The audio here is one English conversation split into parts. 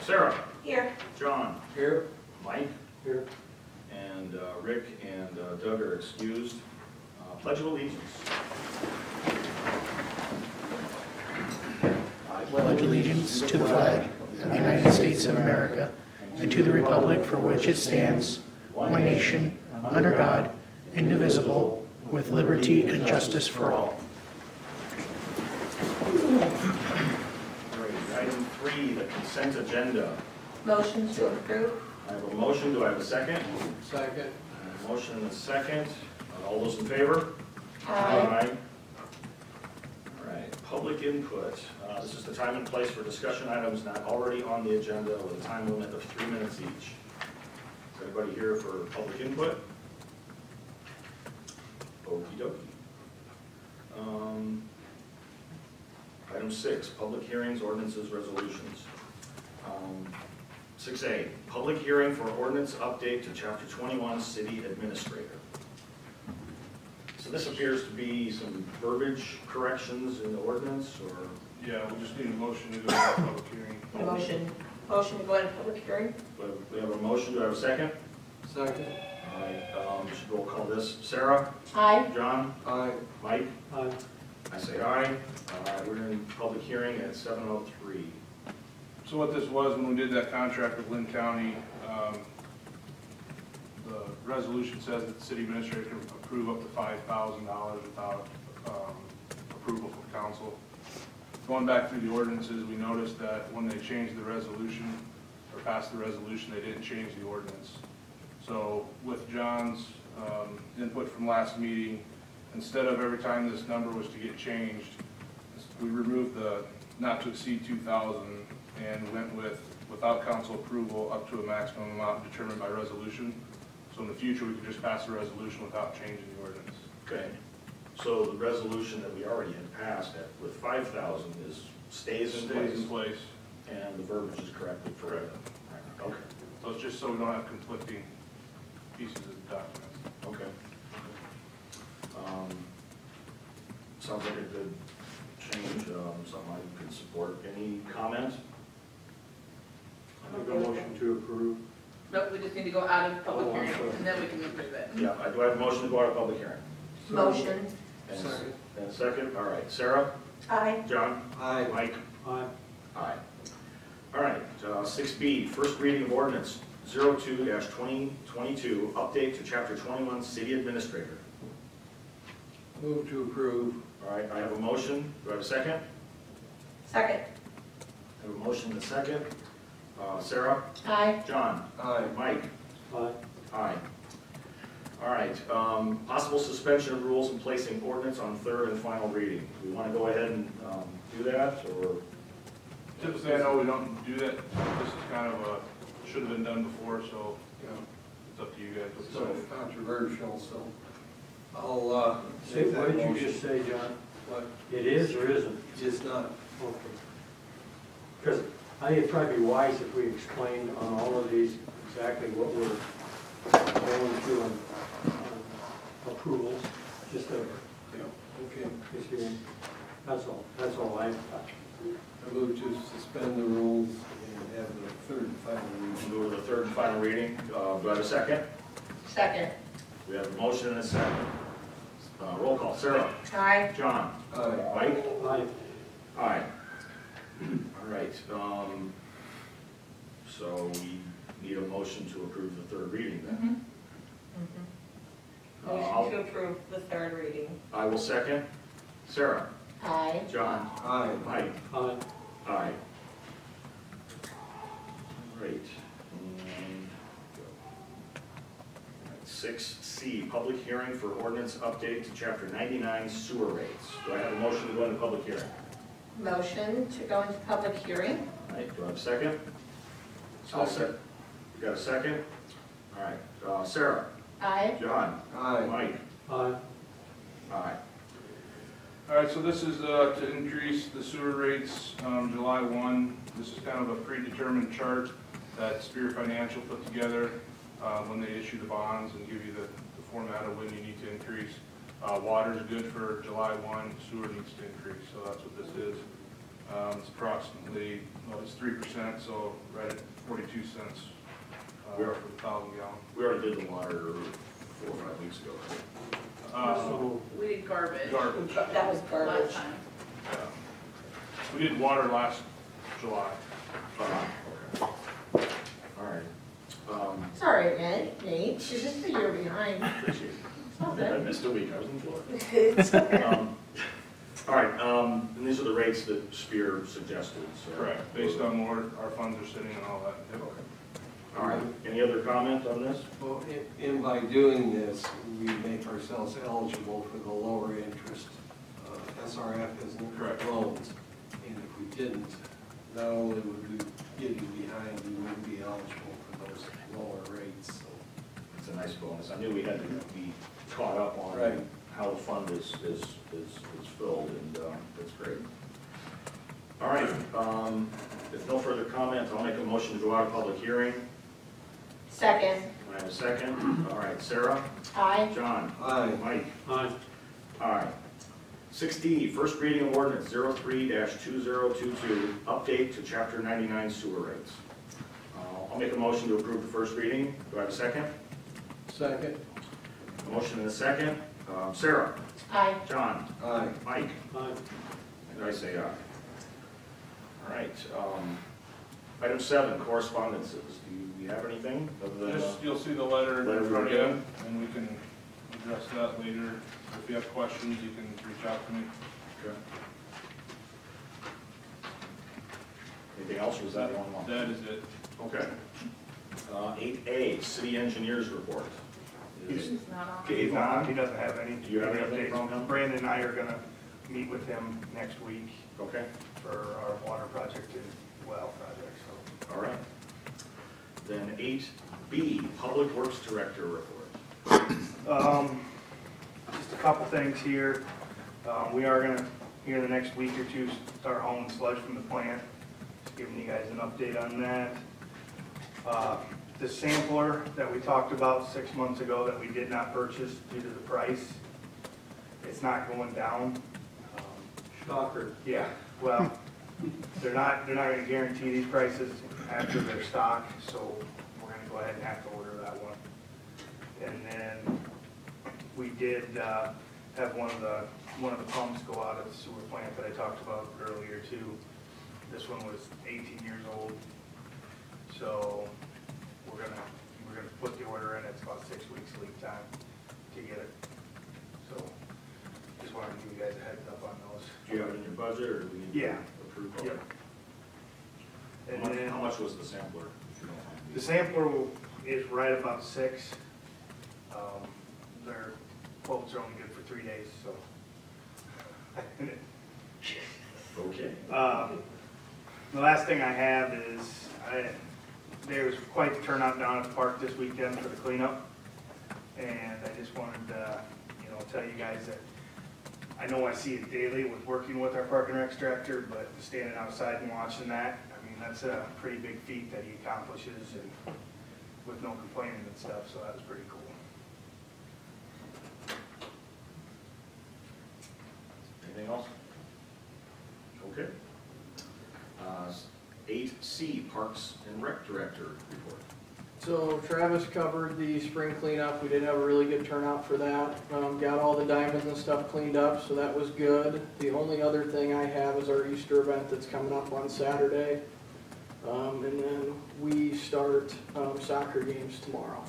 Sarah. Here. John. Here. Mike. Here. And Rick and Doug are excused. Pledge of Allegiance. I pledge allegiance to the flag of the United States of America and to the republic for which it stands, one nation, under God, indivisible, with liberty and justice for all. Item 3, the consent agenda. Motion to approve. I have a motion. Do I have a second? Second. A motion and a second. All those in favor? Aye. All right. Public input. This is the time and place for discussion items not already on the agenda with a time limit of 3 minutes each. Is anybody here for public input? Okie dokie. Item 6, public hearings, ordinances, resolutions. 6A, public hearing for ordinance update to Chapter 21, City Administrator. So this appears to be some verbiage corrections in the ordinance, or? Yeah, we just need a motion to go into public hearing. Motion to go into public hearing. We have a motion. Do I have a second? Second. All right, we should roll call this. Sarah? Aye. John? Aye. Mike? Aye. I say aye. We're in public hearing at 7:03. So what this was, when we did that contract with Lynn County, the resolution says that the city administrator can approve up to $5,000 without approval from council. Going back through the ordinances, we noticed that when they changed the resolution, or passed the resolution, they didn't change the ordinance. So with John's input from last meeting, instead of every time this number was to get changed, we removed the not to exceed 2,000 and went with, without council approval, up to a maximum amount determined by resolution. So in the future, we could just pass a resolution without changing the ordinance. Okay. So the resolution that we already had passed with 5,000 stays in place, and the verbiage is corrected for it. Okay. So it's just so we don't have conflicting pieces of the documents. Okay. Sounds like a good change, something I could support. Any comment? I make a motion to approve. Nope, we just need to go out of public hearing, and then we can approve it. Yeah, do I have a motion to go out of public hearing? Motion. Second. And a second? All right. Sarah? Aye. John? Aye. Mike? Aye. Aye. All right, 6B, first reading of ordinance 02-2022, update to Chapter 21, City Administrator. Move to approve. All right, I have a motion. Do I have a second? Second. I have a motion and a second. Sarah? Aye. John? Aye. Mike? Aye. Aye. All right, possible suspension of rules and placing ordinance on third and final reading. Do we want to go ahead and do that, or? Typically, I know we don't do that. This is kind of a, should have been done before, so, you know, it's up to you guys. It's so controversial, so I'll say, what did you just say, John? What? It is or isn't? It's not. Okay. Because I think it'd probably be wise if we explained on all of these exactly what we're going through on approvals, just a, okay. That's all I thought. I move to suspend the rules and have the third and final reading. Move to the third and final reading. Do I have a second? Second. We have a motion and a second. Roll call. Sarah? Aye. John? Aye. Mike? Aye. Aye. All right. So we need a motion to approve the third reading then. Motion to approve the third reading. I will second. Sarah? Aye. John? Aye. Mike? Aye. Aye. Great. 6C, public hearing for ordinance update to Chapter 99 sewer rates. Do I have a motion to go into public hearing? Motion to go into public hearing. All right, do I have a second? I'll second. You got a second? All right, Sarah? Aye. John? Aye. Mike? Aye. Aye. All right, so this is to increase the sewer rates July 1. This is kind of a predetermined chart that Spear Financial put together when they issue the bonds and give you the format of when you need to increase. Water's good for July 1, sewer needs to increase, so that's what this is. It's approximately, well, it's 3%, so right at 42 cents for 1,000 gallon. We already did the water 4 or 5 weeks ago. We did garbage. Garbage. That was Last garbage. time. Yeah. We did water last July. Okay. All right. Sorry, Nate, she's just a year behind. Appreciate it. It's all I good. missed a week, I was in Florida. It's okay. All right, and these are the rates that Spear suggested, so. Correct, based on where our funds are sitting and all that. Yep. Okay. All right, any other comment on this? Well, and by doing this, we make ourselves eligible for the lower interest SRF isn't Correct. loans. And if we didn't, not only would we getting behind, we wouldn't be eligible for those lower rates. So It's a nice bonus. I knew we had to be caught up on Right. how the fund is filled, and that's great. All right, if no further comments, I'll make a motion to go out of public hearing. Second. I have a second. All right, Sarah? Aye. John? Aye. Mike? Aye. Aye. 6D, first reading of ordinance 03-2022, update to chapter 99 sewer rates. I'll make a motion to approve the first reading. Do I have a second? Second. A motion and a second. Sarah? Aye. John? Aye. Mike? Aye. And I say aye. All right, item 7, correspondences. Do you have anything? Other than, You'll see the letter Letter in front of we you, got. and we can address that later. If you have questions, you can reach out to me. Okay. Anything else, or was that the only one? That is it. Okay. 8A, city engineers report. Is He's not on. Gabe on? He doesn't have any. Do you have anything from him? Brandon and I are gonna meet with him next week Okay, for our water project and well project, so. all right. Then 8B, public works director report. Just a couple things here. We are gonna, here in the next week or two, start hauling sludge from the plant. Just giving you guys an update on that. The sampler that we talked about 6 months ago that we did not purchase due to the price, it's not going down. Shocker. Yeah, well, they're not gonna guarantee these prices after their stock, so we're gonna go ahead and have to order that one. And then we did, have one of the pumps go out of the sewer plant that I talked about earlier too. This one was 18 years old, so we're gonna put the order in. It's about 6 weeks lead time to get it. So just wanted to give you guys a heads up on those. Do you have it in your budget, or do we need to Yeah. approve? Yep. And How then much was the sampler? if you don't mind? the sampler is right about 6. Their quotes are only good for 3 days, so. Okay. The last thing I have is, there was quite the turnout down at the park this weekend for the cleanup. And I just wanted to, tell you guys that I know I see it daily with working with our park and rec director, but standing outside and watching that, I mean, that's a pretty big feat that he accomplishes and with no complaining and stuff, so that was pretty cool. Anything else? Okay. 8C, Parks and Rec Director report. So Travis covered the spring cleanup. We did have a really good turnout for that. Got all the diamonds and stuff cleaned up, so that was good. The only other thing I have is our Easter event that's coming up on Saturday. And then we start soccer games tomorrow,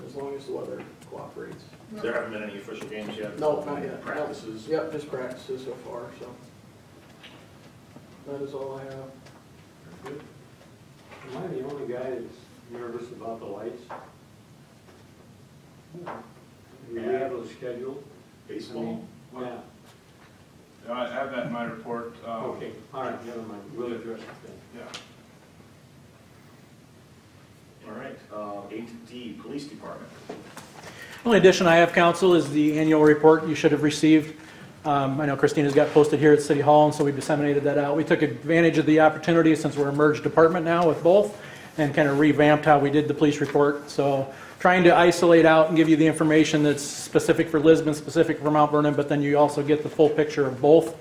as long as the weather cooperates. There haven't been any official games yet? No, not yet. Practices? Yep, just practices so far, so. That is all I have. Very good. Am I the only guy that's nervous about the lights? Do we have those scheduled? Baseball? Yeah. I have that in my report. Okay, all right, never mind, we'll address it then. Yeah. All right, 8D, Police Department. The only addition I have, council, is the annual report you should have received. I know Christina's got posted here at City Hall, and so we disseminated that out. We took advantage of the opportunity, since we're a merged department now with both, and kind of revamped how we did the police report. So trying to isolate out and give you the information that's specific for Lisbon, specific for Mount Vernon, but then you also get the full picture of both.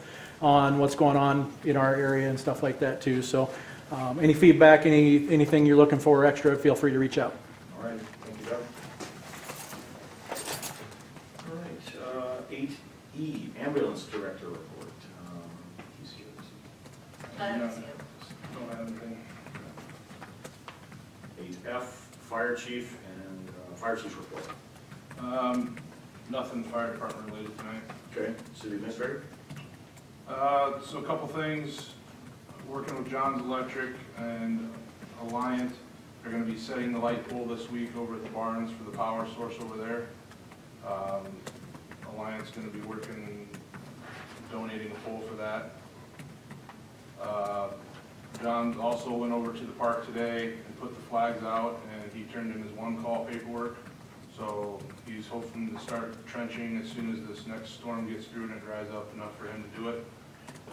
on what's going on in our area and stuff like that too. So any feedback, anything you're looking for extra, feel free to reach out. All right, thank you, Doug. All right, 8E, ambulance director report. He's here. No, don't have anything. 8F, fire chief and fire chief report. Nothing fire department related tonight. Okay, city administrator? So a couple things, working with John's Electric and Alliant, they're gonna be setting the light pole this week over at the barns for the power source over there. Alliant's gonna be working, donating a pole for that. John also went over to the park today and put the flags out, and he turned in his one-call paperwork. So he's hoping to start trenching as soon as this next storm gets through and it dries up enough for him to do it.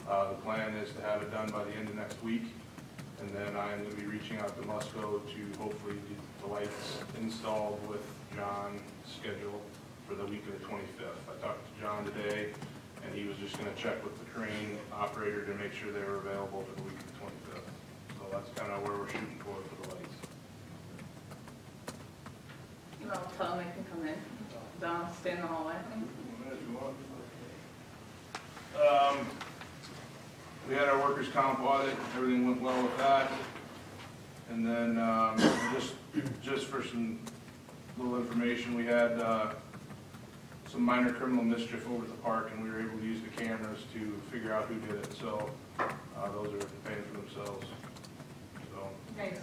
The plan is to have it done by the end of next week, and then I am going to be reaching out to Musco to hopefully get the lights installed with John's schedule for the week of the 25th. I talked to John today, and he was just going to check with the crane operator to make sure they were available for the week of the 25th. So that's kind of where we're shooting for the lights. Well, tell them they can come in. Don't stay in the hallway. We had our workers' comp audit, everything went well with that. And then just for some little information, we had some minor criminal mischief over at the park, and we were able to use the cameras to figure out who did it. So those are paying for themselves. So Nice.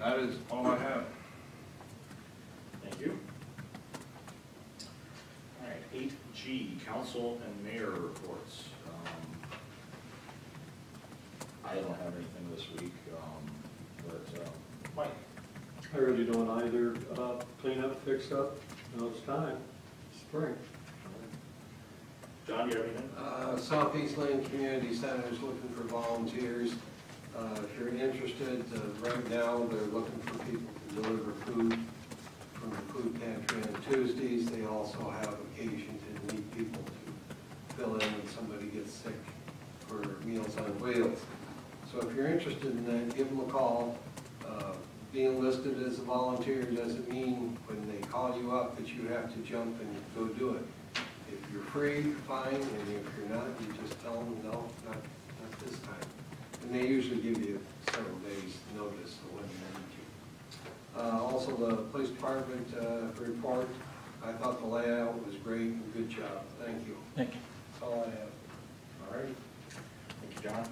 that is all I have. Thank you. All right, 8G, council and mayor reports. I don't have anything this week, but Mike. I really don't either. Clean up, fix up, it's time, spring. John, do you have anything? Southeast Lane Community Center is looking for volunteers. If you're interested, right now they're looking for people to deliver food from the food pantry on Tuesdays. They also have occasion to need people to fill in when somebody gets sick for Meals on Wheels. So if you're interested in that, give them a call. Being listed as a volunteer doesn't mean when they call you up that you have to jump and go do it. If you're free, fine, and if you're not, you just tell them, no, not this time. And they usually give you several days' notice of when they need you. Also, the police department report, I thought the layout was great and good job. Thank you. Thank you. That's all I have. All right. Thank you, John.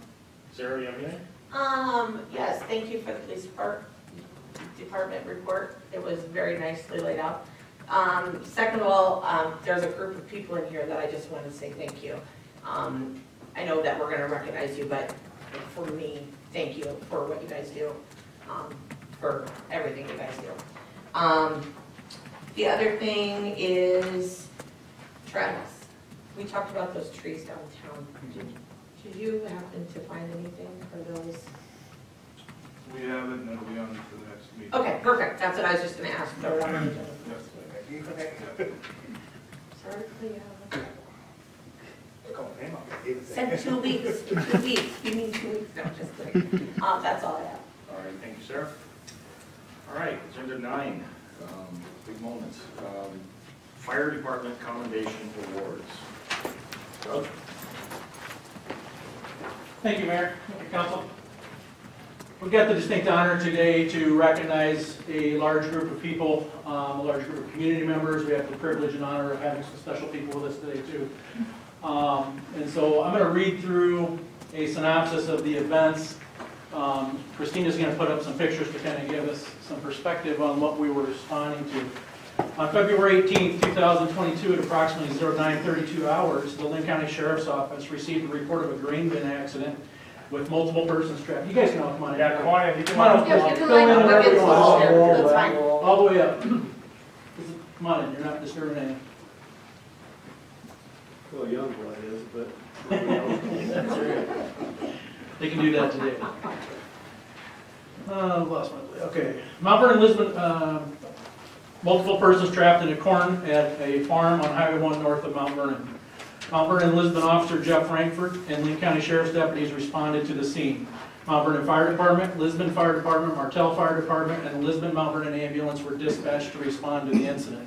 Sarah, you have anything? Yes, thank you for the police department report. It was very nicely laid out. Second of all, there's a group of people in here that I just want to say thank you. I know that we're going to recognize you, but for me, thank you for what you guys do, for everything you guys do. The other thing is Travis. We talked about those trees downtown. Did you happen to find anything for those? We have it, and it'll be on for the next meeting. Okay, perfect. That's what I was just going to ask. Throw it on the agenda. Yes. Okay. Sorry, Cleo. Call him up. Said 2 weeks. 2 weeks. You mean 2 weeks? No, just kidding. That's all I have. All right, thank you, Sarah. All right, agenda 9, big moment. Fire Department Commendation Awards. Doug? Thank you, Mayor. Thank you, Council. We've got the distinct honor today to recognize a large group of people, a large group of community members. We have the privilege and honor of having some special people with us today, too. And so I'm going to read through a synopsis of the events. Christina's going to put up some pictures to kind of give us some perspective on what we were responding to. On February 18th, 2022, at approximately 09:32 hours, the Lynn County Sheriff's Office received a report of a grain bin accident with multiple persons trapped. You guys can all come on in. Yeah, come on in. Come on up. Yeah, you can Fill line in up wherever against you the want. chair. That's fine. All the way up. Come on in, you're not disturbing anything. Well, young blood is, but. They can do that today. Lost my place. Okay. Mount Vernon-Lisbon, multiple persons trapped in a corn at a farm on Highway 1 north of Mount Vernon. Mount Vernon-Lisbon Officer Jeff Frankfurt and Linn County Sheriff's deputies responded to the scene. Mount Vernon Fire Department, Lisbon Fire Department, Martell Fire Department, and the Lisbon Mount Vernon ambulance were dispatched to respond to the incident.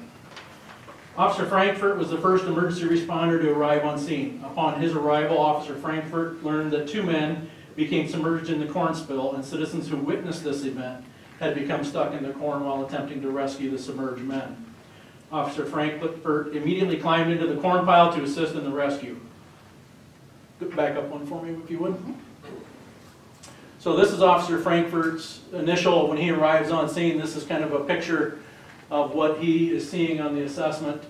Officer Frankfurt was the first emergency responder to arrive on scene. Upon his arrival, Officer Frankfurt learned that 2 men became submerged in the corn spill, and citizens who witnessed this event had become stuck in the corn while attempting to rescue the submerged men. Officer Frankfurt immediately climbed into the corn pile to assist in the rescue. Back up one for me, if you would. So this is Officer Frankfurt's initial, when he arrives on scene, this is kind of a picture of what he is seeing on the assessment.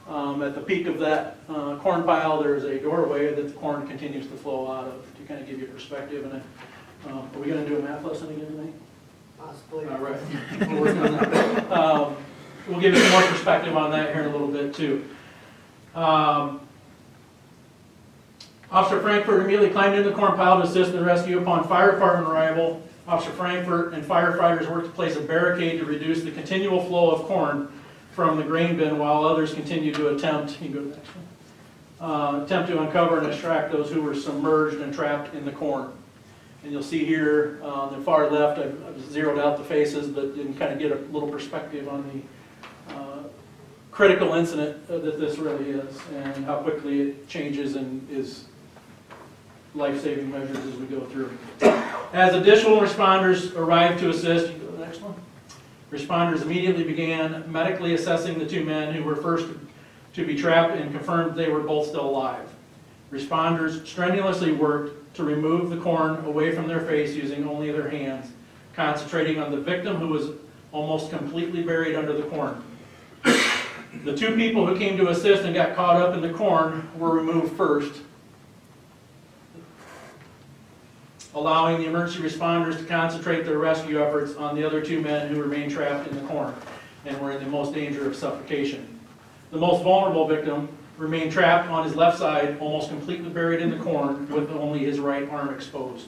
At the peak of that corn pile, there is a doorway that the corn continues to flow out of, to kind of give you perspective. And are we going to do a math lesson again tonight? Possibly. All right, we'll work on that. We'll give you some more perspective on that here in a little bit too. Officer Frankfurt immediately climbed into the corn pile to assist in the rescue. Upon fire department arrival, Officer Frankfurt and firefighters worked to place a barricade to reduce the continual flow of corn from the grain bin, while others continued to attempt, you can go to the next one, attempt to uncover and extract those who were submerged and trapped in the corn. And you'll see here on the far left, I've zeroed out the faces, but you can kind of get a little perspective on the critical incident that this really is, and how quickly it changes and is life-saving measures as we go through. As additional responders arrived to assist, you can go to the next one. Responders immediately began medically assessing the 2 men who were first to be trapped and confirmed they were both still alive. Responders strenuously worked to remove the corn away from their face using only their hands, concentrating on the victim who was almost completely buried under the corn. The 2 people who came to assist and got caught up in the corn were removed first, allowing the emergency responders to concentrate their rescue efforts on the other 2 men who remained trapped in the corn and were in the most danger of suffocation. The most vulnerable victim remained trapped on his left side, almost completely buried in the corn, with only his right arm exposed.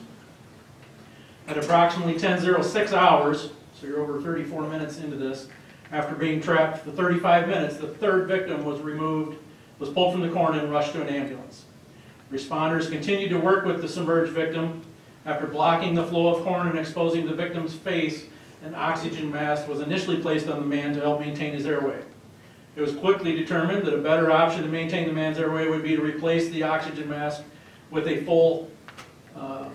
At approximately 10:06 hours, so you're over 34 minutes into this, after being trapped for 35 minutes, the 3rd victim was pulled from the corn and rushed to an ambulance. Responders continued to work with the submerged victim. After blocking the flow of corn and exposing the victim's face, an oxygen mask was initially placed on the man to help maintain his airway. It was quickly determined that a better option to maintain the man's airway would be to replace the oxygen mask with a full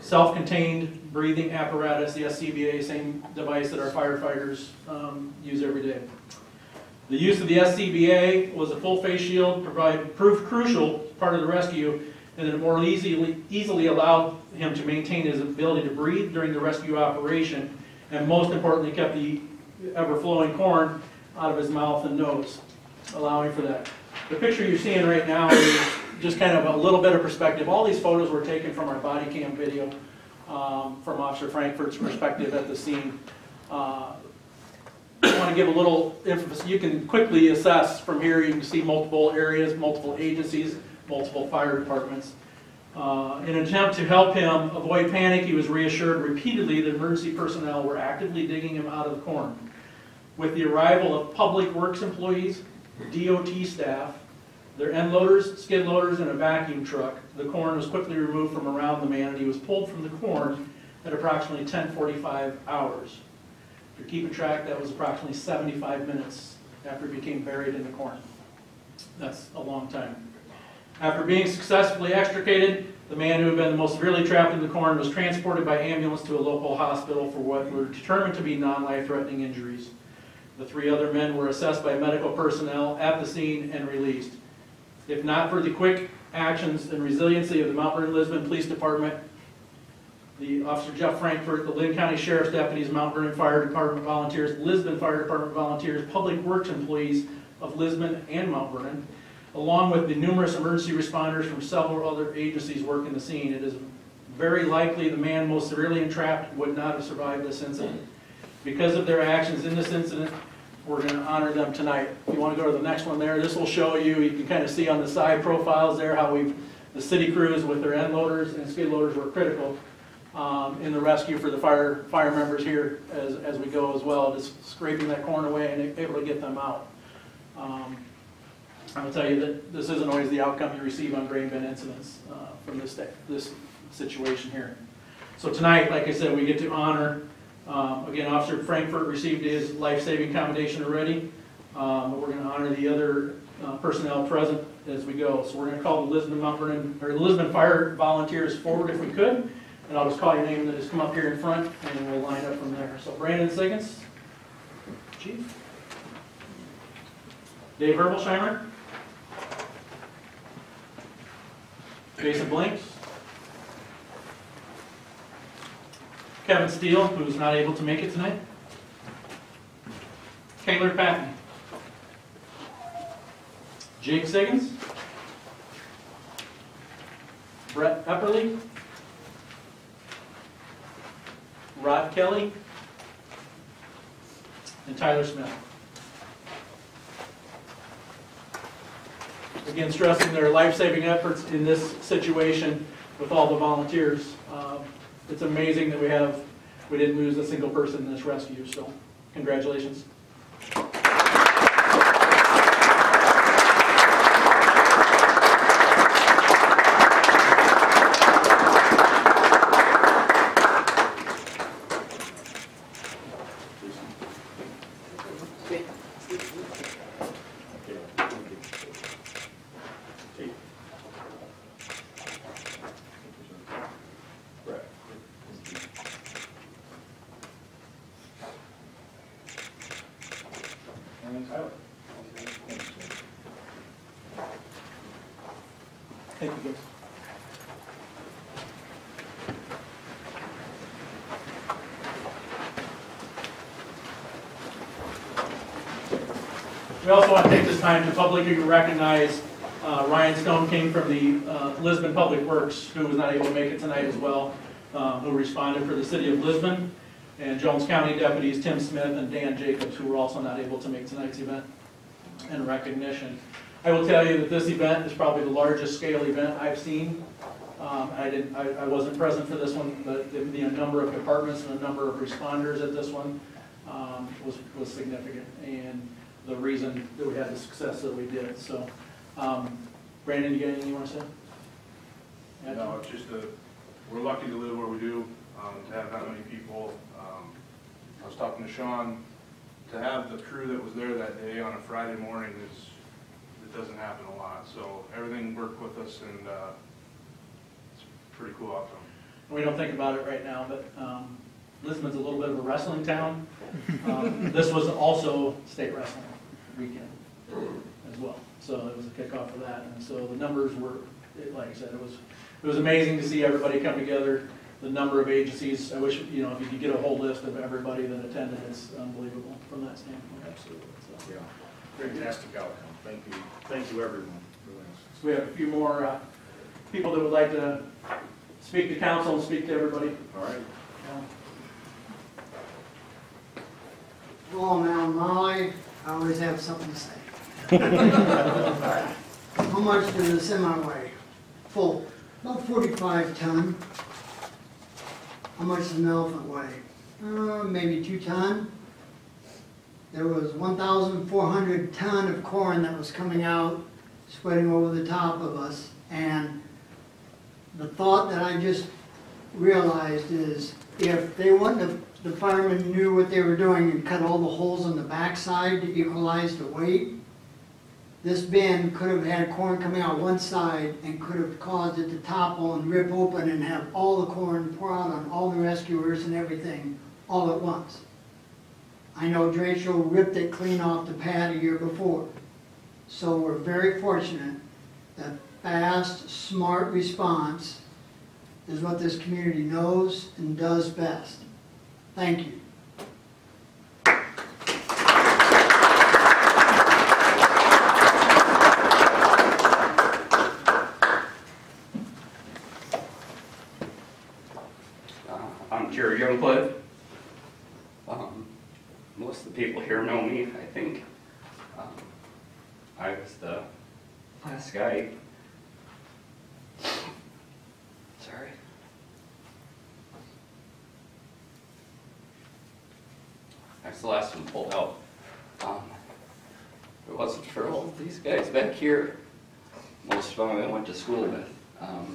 self-contained breathing apparatus, the SCBA, same device that our firefighters use every day. The use of the SCBA was a full face shield, proved crucial part of the rescue, and it more easily allowed him to maintain his ability to breathe during the rescue operation, and most importantly kept the ever-flowing corn out of his mouth and nose, allowing for that. The picture you're seeing right now is just kind of a little bit of perspective. All these photos were taken from our body cam video from Officer Frankfurt's perspective at the scene. I want to give a little emphasis. You can quickly assess from here. You can see multiple areas, multiple agencies, multiple fire departments. In an attempt to help him avoid panic, he was reassured repeatedly that emergency personnel were actively digging him out of the corn. With the arrival of public works employees, DOT staff, their end loaders, skid loaders, and a vacuum truck, the corn was quickly removed from around the man, and he was pulled from the corn at approximately 10:45 hours. If you're keeping track, that was approximately 75 minutes after he became buried in the corn. That's a long time. After being successfully extricated, the man who had been the most severely trapped in the corn was transported by ambulance to a local hospital for what were determined to be non-life-threatening injuries. The 3 other men were assessed by medical personnel at the scene and released. If not for the quick actions and resiliency of the Mount Vernon-Lisbon Police Department, the Officer Jeff Frankfurt, the Linn County Sheriff's deputies, Mount Vernon Fire Department volunteers, Lisbon Fire Department volunteers, public works employees of Lisbon and Mount Vernon, along with the numerous emergency responders from several other agencies working the scene, it is very likely the man most severely entrapped would not have survived this incident. Because of their actions in this incident, we're going to honor them tonight. If you want to go to the next one there, this will show you, you can kind of see on the side profiles there how the city crews with their end loaders and skid loaders were critical in the rescue for the fire members here as we go as well, just scraping that corn away and able to get them out. I will tell you that this isn't always the outcome you receive on grain bin incidents from this situation here. So tonight, like I said, we get to honor, again, Officer Frankfurt received his life-saving commendation already, but we're going to honor the other personnel present as we go. So we're going to call the Lisbon Fire volunteers forward if we could, and I'll just call your name and just come up here in front, and we'll line up from there. So Brandon Siggins, Chief. Dave Herbolsheimer. Jason Blinks. Kevin Steele, who's not able to make it tonight. Kaylor Patton. Jake Siggins. Brett Epperly. Rod Kelly. And Tyler Smith. Again, stressing their life-saving efforts in this situation with all the volunteers. It's amazing that we didn't lose a single person in this rescue, so congratulations. Thank you, guys. We also want to take this time to publicly recognize Ryan Stone King from the Lisbon Public Works, who was not able to make it tonight as well, who responded for the city of Lisbon, and Jones County deputies Tim Smith and Dan Jacobs, who were also not able to make tonight's event in recognition. I will tell you that this event is probably the largest scale event I've seen. I wasn't present for this one, but the number of departments and the number of responders at this one was significant, and the reason that we had the success that we did. So, Brandon, you got anything you want to say? No, it's just we're lucky to live where we do, to have that many people. I was talking to Sean, to have the crew that was there that day on a Friday morning it doesn't happen a lot. So everything worked with us, and it's a pretty cool outcome. We don't think about it right now, but Lisbon's a little bit of a wrestling town. This was also state wrestling weekend as well, so it was a kickoff for that. And so the numbers were, like I said, it was amazing to see everybody come together. The number of agencies, I wish, if you could get a whole list of everybody that attended, it's unbelievable from that standpoint. Absolutely. So, yeah, fantastic outcome. Thank you, everyone. So we have a few more people that would like to speak to council and speak to everybody. All right. Well, now, Molly, I always have something to say. How much does a semi weigh? Full. About 45 ton. How much does an elephant weigh? Maybe 2 ton. There was 1,400 ton of corn that was coming out, spreading over the top of us. And the thought that I just realized is, if they wouldn't, the firemen knew what they were doing and cut all the holes on the backside to equalize the weight, this bin could have had corn coming out one side and could have caused it to topple and rip open and have all the corn pour out on all the rescuers and everything all at once. I know Draco ripped it clean off the pad a year before. So we're very fortunate that fast, smart response is what this community knows and does best. Thank you. I'm Jerry Youngblood. Most of the people here know me, I think. I was the last guy. Sorry. I was the last one pulled out. it wasn't for all of these guys back here, most of them I went to school with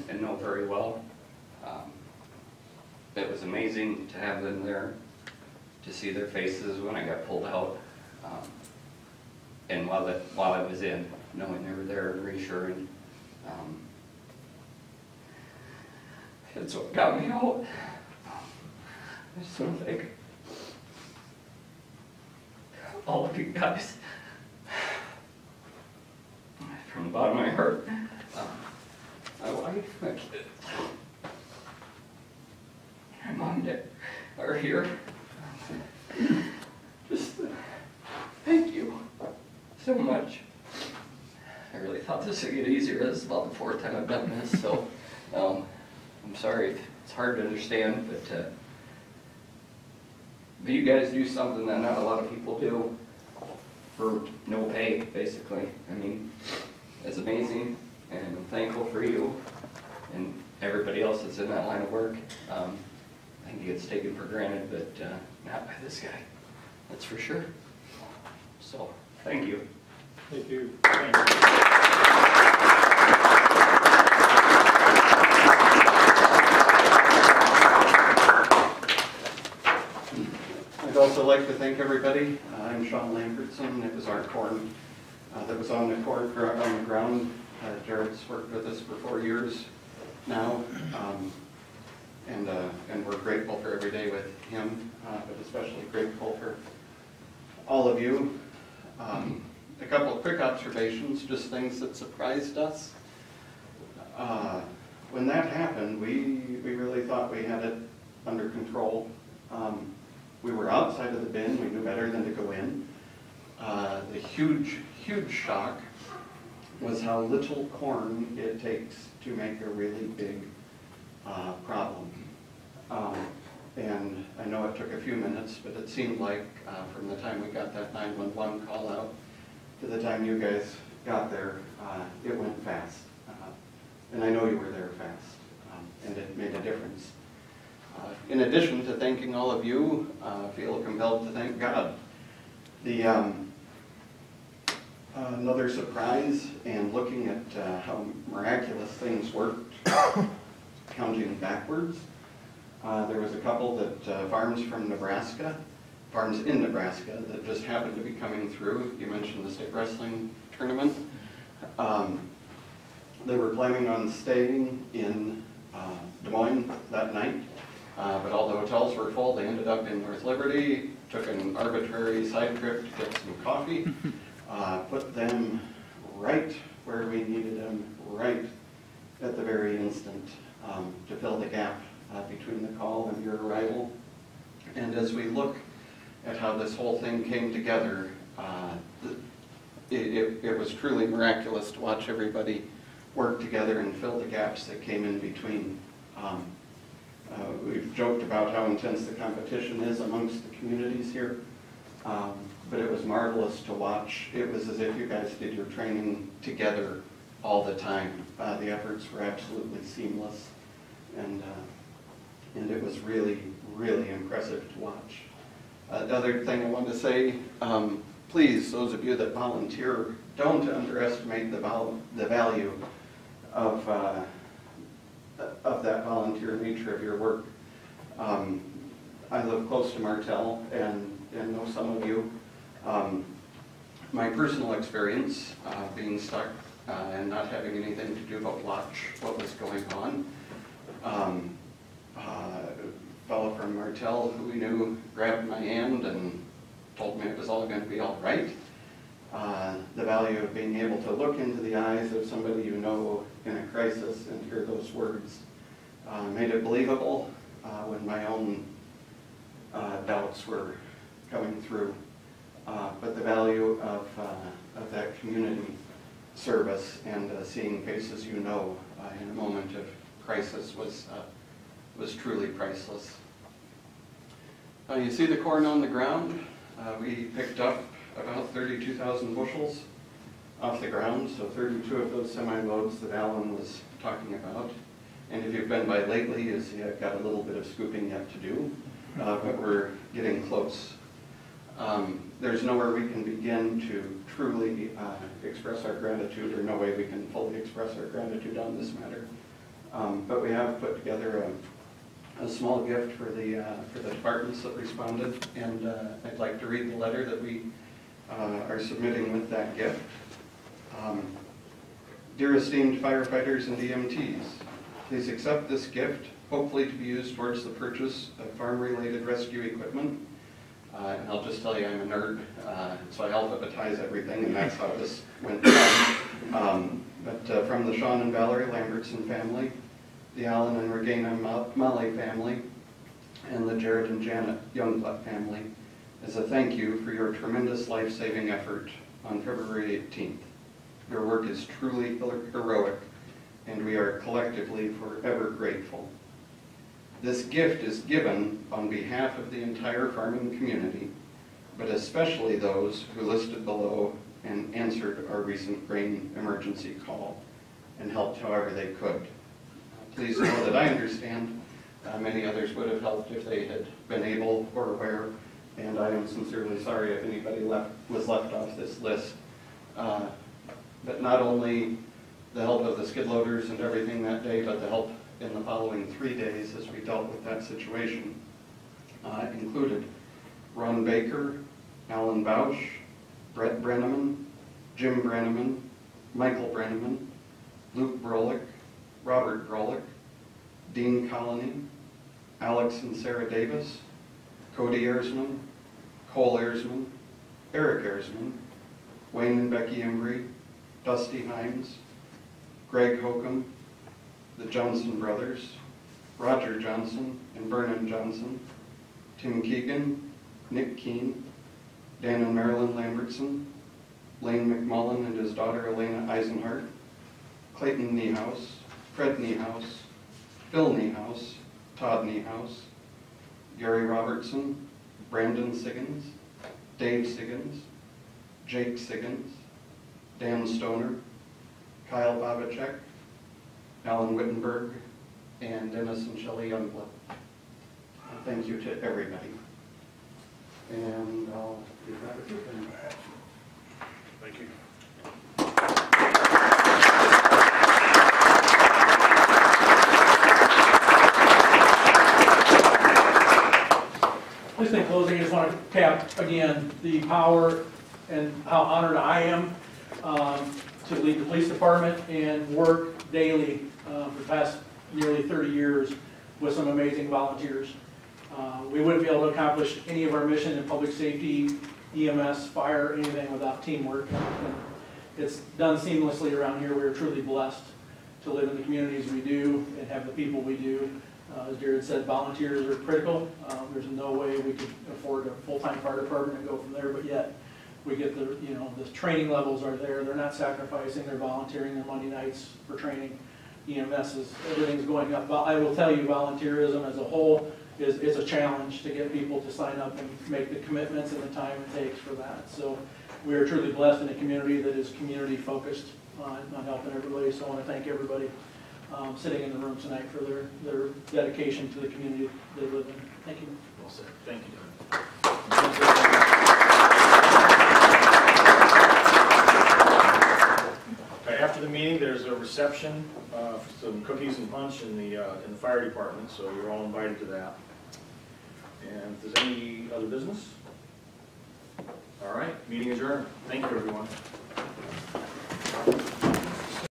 and know very well. It was amazing to have them there, to see their faces when I got pulled out, and while I was in, knowing they were there and reassuring. It's what got me out. I just want to thank all of you guys from the bottom of my heart. My wife, my kids, my mom, dad are here. Just thank you so much. I really thought this would get easier. This is about the 4th time I've done this, so I'm sorry if it's hard to understand, but you guys do something that not a lot of people do for no pay, basically. I mean, it's amazing, and I'm thankful for you and everybody else that's in that line of work. I think it gets taken for granted, but not by this guy, that's for sure. So, thank you. Thank you. Thank you. I'd also like to thank everybody. I'm Sean Lambertson. It was our corn that was on the ground. Jared's worked with us for 4 years now, and we're grateful for every day with him, but especially grateful for all of you. A couple of quick observations, just things that surprised us. When that happened, we really thought we had it under control. We were outside of the bin. We knew better than to go in. The huge shock was how little corn it takes to make a really big problem. And I know it took a few minutes, but it seemed like from the time we got that 911 call out to the time you guys got there, it went fast. And I know you were there fast, and it made a difference. In addition to thanking all of you, I feel compelled to thank God. Another surprise, and looking at how miraculous things worked, counting backwards, there was a couple that farms in Nebraska that just happened to be coming through. You mentioned the state wrestling tournament. They were planning on staying in Des Moines that night, but all the hotels were full. They ended up in North Liberty, took an arbitrary side trip to get some coffee, put them right where we needed them, right at the very instant, to fill the gap between the call and your arrival. And as we look at how this whole thing came together, it was truly miraculous to watch everybody work together and fill the gaps that came in between. We've joked about how intense the competition is amongst the communities here, but it was marvelous to watch. It was as if you guys did your training together all the time. The efforts were absolutely seamless, and it was really, really impressive to watch. The other thing I wanted to say, please, those of you that volunteer, don't underestimate the value of that volunteer nature of your work. I live close to Martell and know some of you. My personal experience being stuck and not having anything to do but watch what was going on. A fellow from Martell who we knew grabbed my hand and told me it was all going to be all right. The value of being able to look into the eyes of somebody you know in a crisis and hear those words made it believable when my own doubts were coming through. But the value of that community service and seeing faces you know in a moment of crisis was truly priceless. You see the corn on the ground? We picked up about 32,000 bushels off the ground, so 32 of those semi-loads that Alan was talking about. And if you've been by lately, you see I've got a little bit of scooping yet to do, but we're getting close. There's nowhere we can begin to truly express our gratitude, or no way we can fully express our gratitude on this matter. But we have put together a small gift for the departments that responded, and I'd like to read the letter that we are submitting with that gift. Dear esteemed firefighters and EMTs, please accept this gift, hopefully to be used towards the purchase of farm-related rescue equipment. And I'll just tell you, I'm a nerd, so I alphabetize everything, and that's how this went down. But from the Sean and Valerie Lambertson family, the Alan and Regina Molly family, and the Jared and Janet Youngblood family, as a thank you for your tremendous life-saving effort on February 18th. Your work is truly heroic, and we are collectively forever grateful. This gift is given on behalf of the entire farming community, but especially those who listed below and answered our recent grain emergency call and helped however they could. Please know that I understand many others would have helped if they had been able or aware, and I am sincerely sorry if anybody was left off this list. But not only the help of the skid loaders and everything that day, but the help in the following 3 days as we dealt with that situation included Ron Baker, Alan Bausch, Brett Brenneman, Jim Brenneman, Michael Brenneman, Luke Brolick, Robert Brolick, Dean Colony, Alex and Sarah Davis, Cody Ersman, Cole Ersman, Eric Ersman, Wayne and Becky Embry, Dusty Himes, Greg Hokum, the Johnson brothers, Roger Johnson and Vernon Johnson, Tim Keegan, Nick Keene, Dan and Marilyn Lambertson, Lane McMullen and his daughter Elena Eisenhart, Clayton Niehaus, Fred Niehaus, Phil Niehaus, Todd Niehaus, Gary Robertson, Brandon Siggins, Dave Siggins, Jake Siggins, Dan Stoner, Kyle Babachek, Alan Wittenberg, and Dennis and Shelley Youngblood. Thank you to everybody. And I'll give that a quick one. Thank you. Just in closing, I just want to tap again the power and how honored I am to lead the police department and work daily for the past nearly 30 years with some amazing volunteers. We wouldn't be able to accomplish any of our mission in public safety, EMS, fire, anything without teamwork. And it's done seamlessly around here. We're truly blessed to live in the communities we do and have the people we do. As Jared said, volunteers are critical. There's no way we could afford a full-time fire department and go from there, but yet we get the training levels are there. They're not sacrificing. They're volunteering their Monday nights for training. EMS is, everything's going up. I will tell you, volunteerism as a whole is a challenge to get people to sign up and make the commitments and the time it takes for that. So we are truly blessed in a community that is community focused on helping everybody. So I want to thank everybody sitting in the room tonight for their dedication to the community they live in. Thank you. Well said. Thank you. Okay, after the meeting, there's a reception for some cookies and punch in the fire department, so you're all invited to that. And if there's any other business, all right, meeting adjourned. Thank you, everyone.